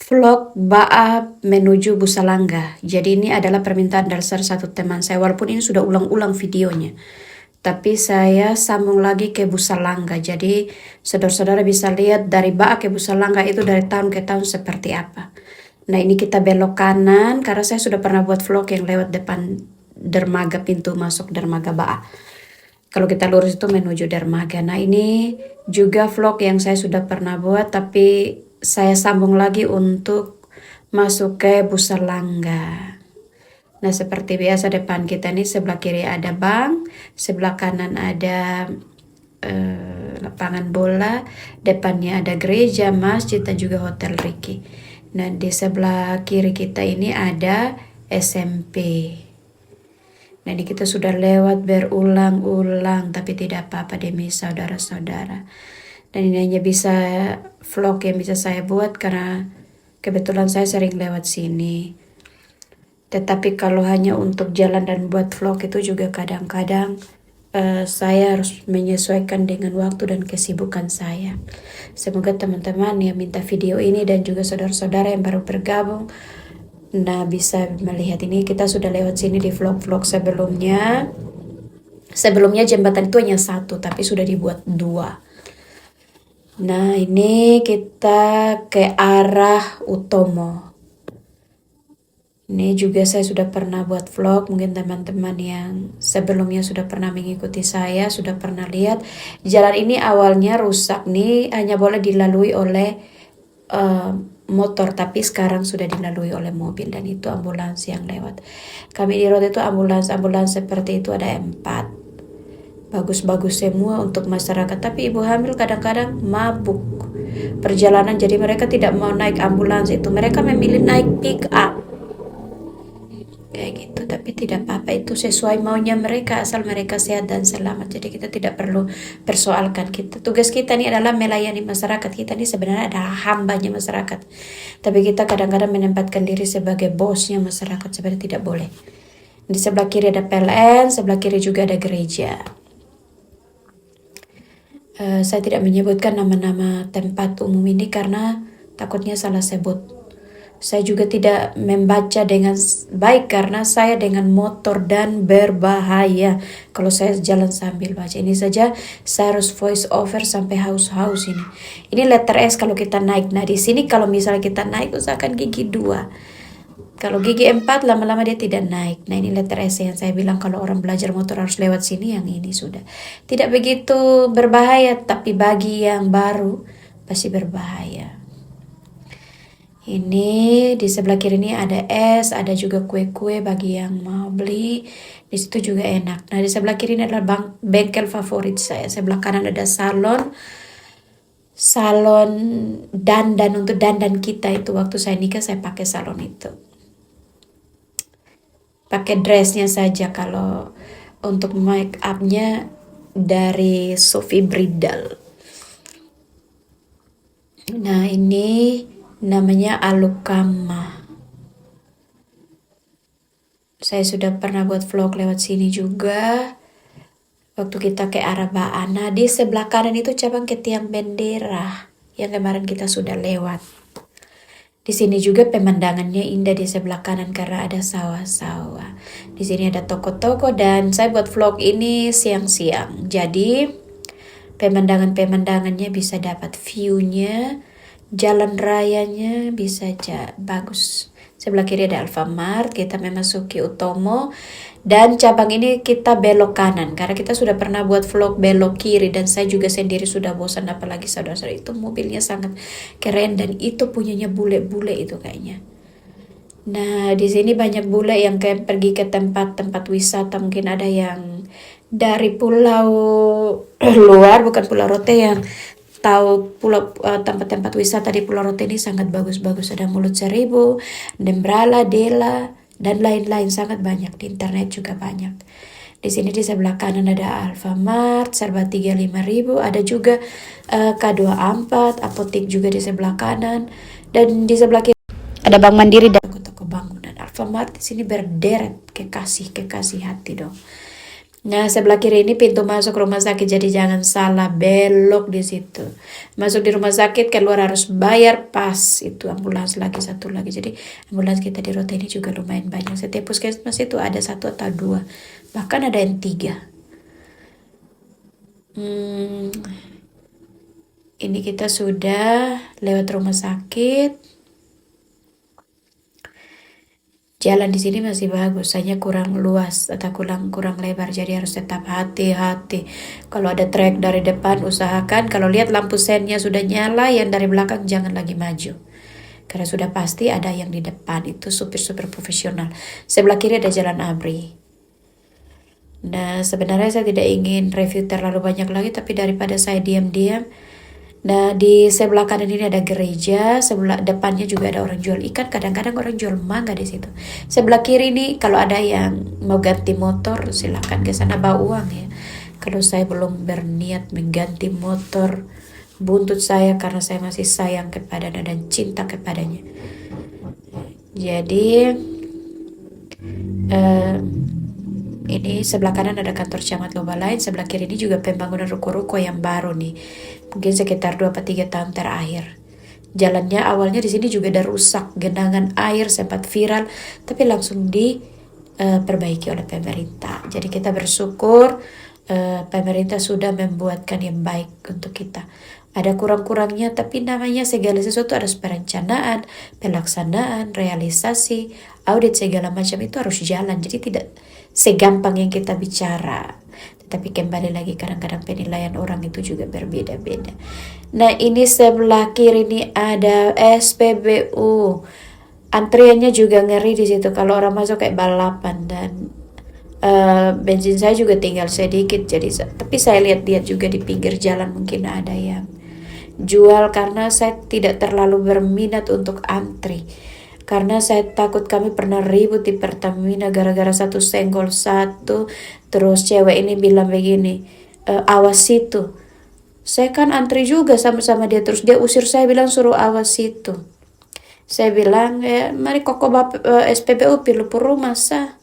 Vlog Baa menuju Busalangga. Jadi ini adalah permintaan dari salah satu teman saya. Walaupun ini sudah ulang-ulang videonya. Tapi saya sambung lagi ke Busalangga. Jadi saudara-saudara bisa lihat dari Baa ke Busalangga itu dari tahun ke tahun seperti apa. Nah ini kita belok kanan. Karena saya sudah pernah buat vlog yang lewat depan dermaga, pintu masuk dermaga Baa. Kalau kita lurus itu menuju dermaga. Nah ini juga vlog yang saya sudah pernah buat, tapi saya sambung lagi untuk masuk ke Busalangga. Nah seperti biasa depan kita nih sebelah kiri ada bank, sebelah kanan ada lapangan bola, depannya ada gereja, masjid dan juga hotel Ricky. Nah di sebelah kiri kita ini ada SMP. Nah ini kita sudah lewat berulang-ulang tapi tidak apa-apa demi saudara-saudara. Dan ini hanya bisa vlog yang bisa saya buat karena kebetulan saya sering lewat sini. Tetapi kalau hanya untuk jalan dan buat vlog itu juga kadang-kadang saya harus menyesuaikan dengan waktu dan kesibukan saya. Semoga teman-teman yang minta video ini dan juga saudara-saudara yang baru bergabung bisa melihat ini. Kita sudah lewat sini di vlog-vlog sebelumnya. Sebelumnya jembatan itu hanya satu tapi sudah dibuat dua. Nah ini kita ke arah Utomo. Ini juga saya sudah pernah buat vlog. Mungkin teman-teman yang sebelumnya sudah pernah mengikuti saya sudah pernah lihat. Jalan ini awalnya rusak nih, hanya boleh dilalui oleh motor, tapi sekarang sudah dilalui oleh mobil dan itu ambulans yang lewat. Kami di road itu ambulans seperti itu ada 4. Bagus-bagus semua untuk masyarakat, tapi ibu hamil kadang-kadang mabuk perjalanan, jadi mereka tidak mau naik ambulans itu, mereka memilih naik pick up kayak gitu. Tapi tidak apa-apa, itu sesuai maunya mereka asal mereka sehat dan selamat, jadi kita tidak perlu persoalkan. Tugas kita ini adalah melayani masyarakat. Kita ini sebenarnya adalah hambanya masyarakat, tapi kita kadang-kadang menempatkan diri sebagai bosnya masyarakat, sebenarnya tidak boleh. Di sebelah kiri ada PLN, sebelah kiri juga ada gereja. Saya tidak menyebutkan nama-nama tempat umum ini karena takutnya salah sebut. Saya juga tidak membaca dengan baik karena saya dengan motor dan berbahaya kalau saya jalan sambil baca. Ini saja saya harus voice over sampai haus-haus ini. Ini letter S kalau kita naik. Nah di sini kalau misalnya kita naik usahakan gigi 2. Kalau gigi 4 lama-lama dia tidak naik. Nah ini letter S yang saya bilang kalau orang belajar motor harus lewat sini, yang ini sudah. Tidak begitu berbahaya, tapi bagi yang baru pasti berbahaya. Ini di sebelah kiri ini ada es, ada juga kue-kue bagi yang mau beli. Di situ juga enak. Nah di sebelah kiri ini adalah bengkel favorit saya. Sebelah kanan ada salon dandan. Untuk dandan kita itu waktu saya nikah saya pakai salon itu. Pakai dressnya saja, kalau untuk make upnya dari Sophie Bridal. Nah ini namanya Alukama. Saya sudah pernah buat vlog lewat sini juga waktu kita ke arah Baa. Nah di sebelah kanan itu cabang ke tiang bendera yang kemarin kita sudah lewat. Di sini juga pemandangannya indah di sebelah kanan karena ada sawah-sawah. Di sini ada toko-toko dan saya buat vlog ini siang-siang. Jadi pemandangannya bisa dapat view-nya, jalan rayanya bisa bagus. Sebelah kiri ada Alfamart, kita memasuki Utomo. Dan cabang ini kita belok kanan karena kita sudah pernah buat vlog belok kiri dan saya juga sendiri sudah bosan, apalagi saudara-saudara itu mobilnya sangat keren dan itu punyanya bule-bule itu kayaknya. Nah di sini banyak bule yang kayak pergi ke tempat-tempat wisata, mungkin ada yang dari pulau luar, bukan Pulau Rote, yang tahu pulau tempat-tempat wisata di Pulau Rote ini sangat bagus-bagus. Ada Mulut Seribu, Dembrala, Dela dan lain-lain, sangat banyak. Di internet juga banyak. Di sini di sebelah kanan ada Alfamart, Serba 35.000, ada juga K24, apotek juga di sebelah kanan, dan di sebelah kiri ada Bank Mandiri dan toko bangunan. Alfamart di sini berderet, kekasih hati dong. Nah, sebelah kiri ini pintu masuk rumah sakit, jadi jangan salah belok di situ. Masuk di rumah sakit, keluar harus bayar pas itu ambulans lagi satu lagi. Jadi ambulans kita di Rota ini juga lumayan banyak. Setiap puskesmas itu ada satu atau dua, bahkan ada yang tiga. Ini kita sudah lewat rumah sakit. Jalan di sini masih bagus, hanya kurang luas atau kurang lebar, jadi harus tetap hati-hati. Kalau ada trek dari depan, usahakan kalau lihat lampu sennya sudah nyala, yang dari belakang jangan lagi maju. Karena sudah pasti ada yang di depan, itu supir-supir profesional. Sebelah kiri ada jalan ABRI. Nah, sebenarnya saya tidak ingin review terlalu banyak lagi, tapi daripada saya diam-diam. Nah, di sebelah kanan ini ada gereja, sebelah depannya juga ada orang jual ikan, kadang-kadang orang jual mangga di situ. Sebelah kiri ini kalau ada yang mau ganti motor, silakan ke sana bawa uang ya. Kalau saya belum berniat mengganti motor buntut saya karena saya masih sayang kepadanya dan cinta kepadanya. Jadi ini sebelah kanan ada kantor camat Lomba Lain, sebelah kiri ini juga pembangunan ruko-ruko yang baru nih. Mungkin sekitar 2 atau 3 tahun terakhir. Jalannya awalnya di sini juga ada rusak, genangan air sempat viral, tapi langsung diperbaiki oleh pemerintah. Jadi kita bersyukur pemerintah sudah membuatkan yang baik untuk kita. Ada kurang-kurangnya, tapi namanya segala sesuatu harus perencanaan, pelaksanaan, realisasi, audit segala macam itu harus jalan. Jadi tidak segampang yang kita bicara. Tetapi kembali lagi kadang-kadang penilaian orang itu juga berbeda-beda. Nah, ini sebelah kiri ini ada SPBU. Antriannya juga ngeri di situ kalau orang masuk kayak balapan, dan bensin saya juga tinggal sedikit, jadi tapi saya lihat-lihat juga di pinggir jalan mungkin ada yang jual, karena saya tidak terlalu berminat untuk antri. Karena saya takut, kami pernah ribut di Pertamina gara-gara satu senggol satu. Terus cewek ini bilang begini, awas situ. Saya kan antri juga sama-sama dia, terus dia usir saya bilang suruh awas situ. Saya bilang, mari koko SPBU pilu rumah sah.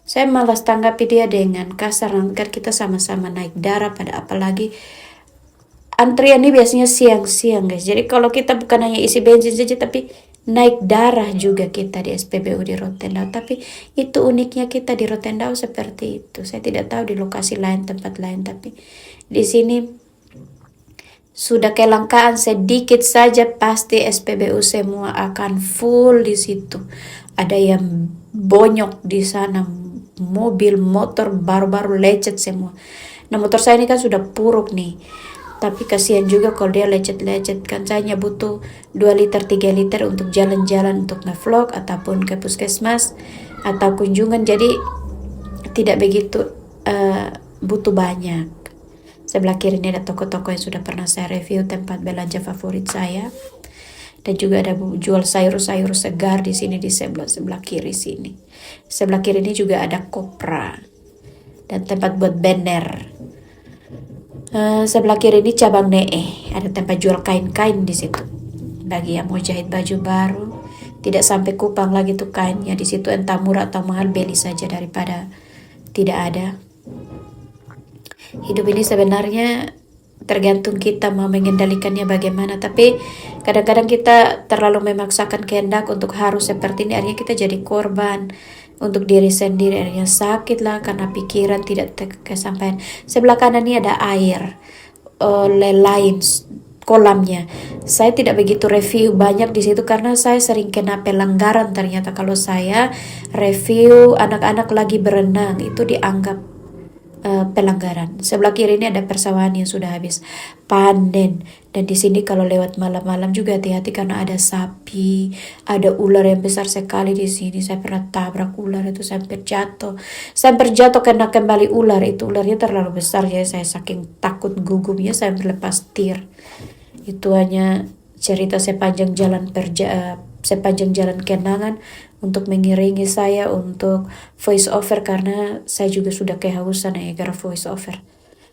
Saya malas tanggapi dia dengan kasar, kan kita sama-sama naik darah, pada apalagi antrian ini biasanya siang-siang guys. Jadi kalau kita bukan hanya isi bensin saja, tapi naik darah juga kita di SPBU di Rotendao. Tapi itu uniknya kita di Rotendao seperti itu. Saya tidak tahu di lokasi lain, tempat lain, tapi di sini sudah kelangkaan sedikit saja pasti SPBU semua akan full di situ. Ada yang bonyok di sana, mobil, motor baru-baru lecet semua. Nah, motor saya ini kan sudah puruk nih. Tapi kasihan juga kalau dia lecet-lecet, kan saya hanya butuh 2 liter 3 liter untuk jalan-jalan, untuk nge-vlog ataupun ke puskesmas atau kunjungan, jadi tidak begitu butuh banyak. Sebelah kiri ini ada toko-toko yang sudah pernah saya review, tempat belanja favorit saya, dan juga ada jual sayur-sayur segar di sini di sebelah kiri sini. Sebelah kiri ini juga ada kopra dan tempat buat banner. Sebelah kiri ini cabang Nee, ada tempat jual kain-kain di situ. Bagi yang mau jahit baju baru, tidak sampai kupang lagi tuh kainnya di situ, entah murah atau mahal, beli saja daripada tidak ada. Hidup ini sebenarnya tergantung kita mau mengendalikannya bagaimana, tapi kadang-kadang kita terlalu memaksakan kehendak untuk harus seperti ini, akhirnya kita jadi korban untuk diri sendiri, akhirnya sakit lah karena pikiran tidak kesampaian. Sebelah kanan ini ada air lain kolamnya. Saya tidak begitu review banyak di situ karena saya sering kena pelanggaran. Ternyata kalau saya review anak-anak lagi berenang itu dianggap pelanggaran. Sebelah kiri ini ada persawahan yang sudah habis panen, dan di sini kalau lewat malam-malam juga hati-hati karena ada sapi, ada ular yang besar sekali di sini. Saya pernah tabrak ular itu sampai jatuh karena kembali ular itu, ularnya terlalu besar, jadi saya saking takut gugupnya saya lepas tir. Itu hanya cerita sepanjang jalan kenangan untuk mengiringi saya untuk voice over, karena saya juga sudah kehausan ya gara voice over.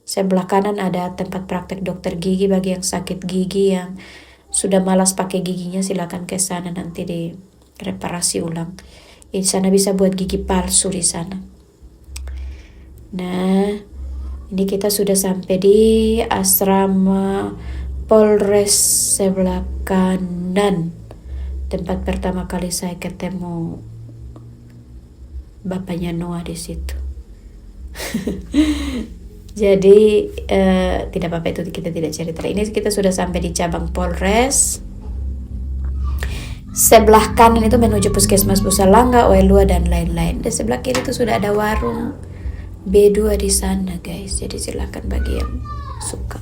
Sebelah kanan ada tempat praktek dokter gigi, bagi yang sakit gigi, yang sudah malas pakai giginya silakan ke sana, nanti direparasi ulang. Di sana bisa buat gigi palsu di sana. Nah, ini kita sudah sampai di asrama Polres sebelah kanan. Tempat pertama kali saya ketemu bapaknya Noah di situ. Jadi tidak apa-apa, itu kita tidak cerita. Ini kita sudah sampai di cabang Polres. Sebelah kanan itu menuju Puskesmas Busalangga, Oelua dan lain-lain. Dan sebelah kiri itu sudah ada warung B2 di sana, guys. Jadi silakan bagi yang suka.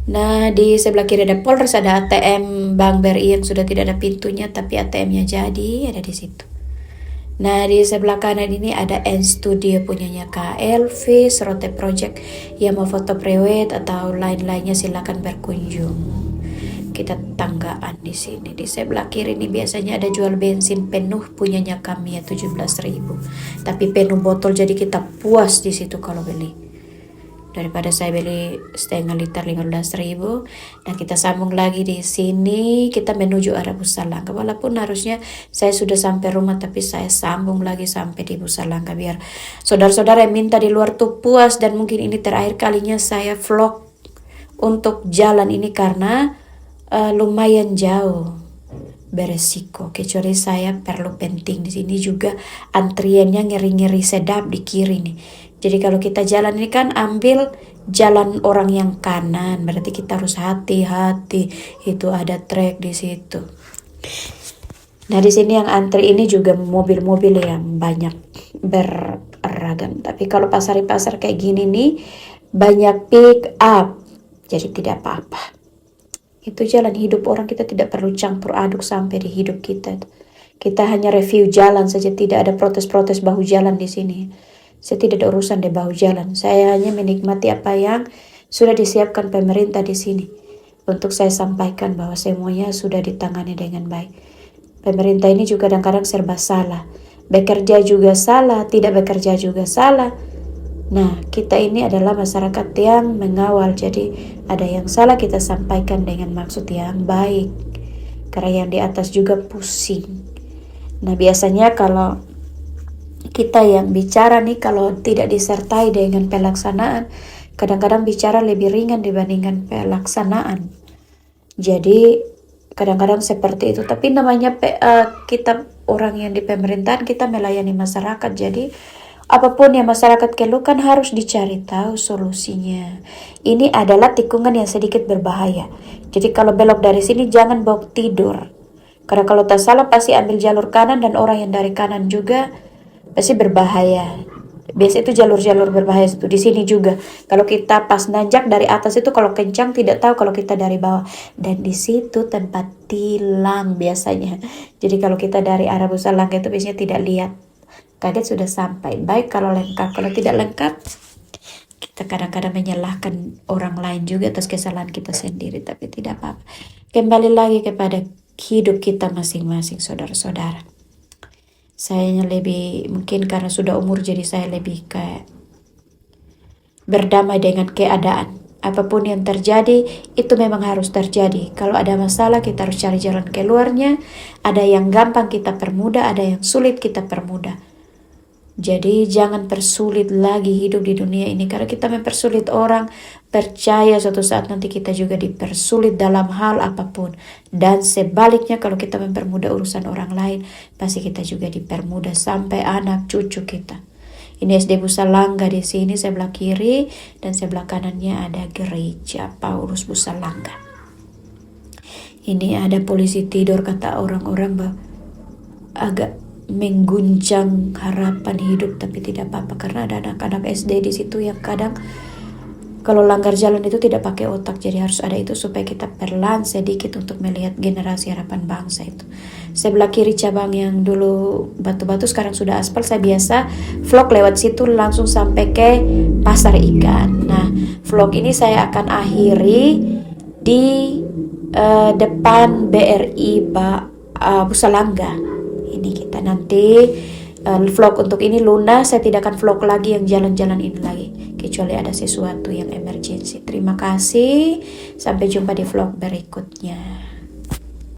Nah, di sebelah kiri ada Polres, ada ATM Bank BRI yang sudah tidak ada pintunya, tapi ATM-nya jadi ada di situ. Nah, di sebelah kanan ini ada N Studio punyanya Kak Elvi, Serote Project. Yang mau foto prewed atau lain-lainnya silakan berkunjung. Kita tanggaan di sini. Di sebelah kiri ini biasanya ada jual bensin penuh punyanya kami ya 17.000. Tapi penuh botol, jadi kita puas di situ kalau beli. Daripada saya beli setengah liter 15.000. Nah, kita sambung lagi di sini, kita menuju arah Busalangga. Walaupun harusnya saya sudah sampai rumah, tapi saya sambung lagi sampai di Busalangga biar saudara-saudara yang minta di luar tuh puas. Dan mungkin ini terakhir kalinya saya vlog untuk jalan ini karena lumayan jauh, beresiko. Kecuali saya perlu penting di sini juga antriannya ngeri-ngeri sedap di kiri nih. Jadi kalau kita jalan ini kan ambil jalan orang yang kanan, berarti kita harus hati-hati. Itu ada trek di situ. Nah, di sini yang antri ini juga mobil-mobil yang banyak beragam. Tapi kalau pasar-pasar kayak gini nih banyak pick up, jadi tidak apa-apa. Itu jalan hidup orang, kita tidak perlu campur aduk sampai di hidup kita. Kita hanya review jalan saja, tidak ada protes-protes bahu jalan di sini. Saya tidak ada urusan di bahu jalan. Saya hanya menikmati apa yang sudah disiapkan pemerintah di sini. Untuk saya sampaikan bahwa semuanya sudah ditangani dengan baik. Pemerintah ini juga kadang-kadang serba salah. Bekerja juga salah, tidak bekerja juga salah. Nah, kita ini adalah masyarakat yang mengawal. Jadi ada yang salah kita sampaikan dengan maksud yang baik. Karena yang di atas juga pusing. Nah, biasanya kalau kita yang bicara nih, kalau tidak disertai dengan pelaksanaan, kadang-kadang bicara lebih ringan dibandingkan pelaksanaan. Jadi kadang-kadang seperti itu. Tapi namanya kita orang yang di pemerintahan, kita melayani masyarakat. Jadi apapun yang masyarakat keluhkan harus dicari tahu solusinya. Ini adalah tikungan yang sedikit berbahaya. Jadi kalau belok dari sini jangan bawa tidur. Karena kalau tak salah pasti ambil jalur kanan dan orang yang dari kanan juga pasti berbahaya. Biasa itu jalur-jalur berbahaya itu. Di sini juga kalau kita pas nanjak dari atas itu kalau kencang tidak tahu kalau kita dari bawah. Dan di situ tempat tilang biasanya. Jadi kalau kita dari arah Busalangga itu biasanya tidak lihat. Kaget sudah sampai. Baik kalau lengkap, kalau tidak lengkap kita kadang-kadang menyalahkan orang lain juga atas kesalahan kita sendiri, tapi tidak apa-apa. Kembali lagi kepada hidup kita masing-masing, saudara-saudara. Saya lebih, mungkin karena sudah umur, jadi saya lebih kayak berdamai dengan keadaan. Apapun yang terjadi, itu memang harus terjadi. Kalau ada masalah, kita harus cari jalan keluarnya. Ada yang gampang kita permudah, ada yang sulit kita permudah. Jadi jangan persulit lagi hidup di dunia ini. Karena kita mempersulit orang, percaya suatu saat nanti kita juga dipersulit dalam hal apapun. Dan sebaliknya kalau kita mempermudah urusan orang lain, pasti kita juga dipermudah sampai anak cucu kita. Ini SD Busalangga di sini sebelah kiri dan sebelah kanannya ada gereja Paulus Busalangga. Ini ada polisi tidur, kata orang-orang agak mengguncang harapan hidup, tapi tidak apa-apa karena ada anak-anak SD di situ yang kadang kalau langgar jalan itu tidak pakai otak, jadi harus ada itu supaya kita perlahan sedikit untuk melihat generasi harapan bangsa itu. Sebelah kiri cabang yang dulu batu-batu sekarang sudah aspal, saya biasa vlog lewat situ langsung sampai ke pasar ikan. Nah, vlog ini saya akan akhiri di depan BRI Busalangga. Ini kita nanti vlog untuk ini lunas. Saya tidak akan vlog lagi yang jalan-jalan ini lagi kecuali ada sesuatu yang emergensi. Terima kasih, sampai jumpa di vlog berikutnya.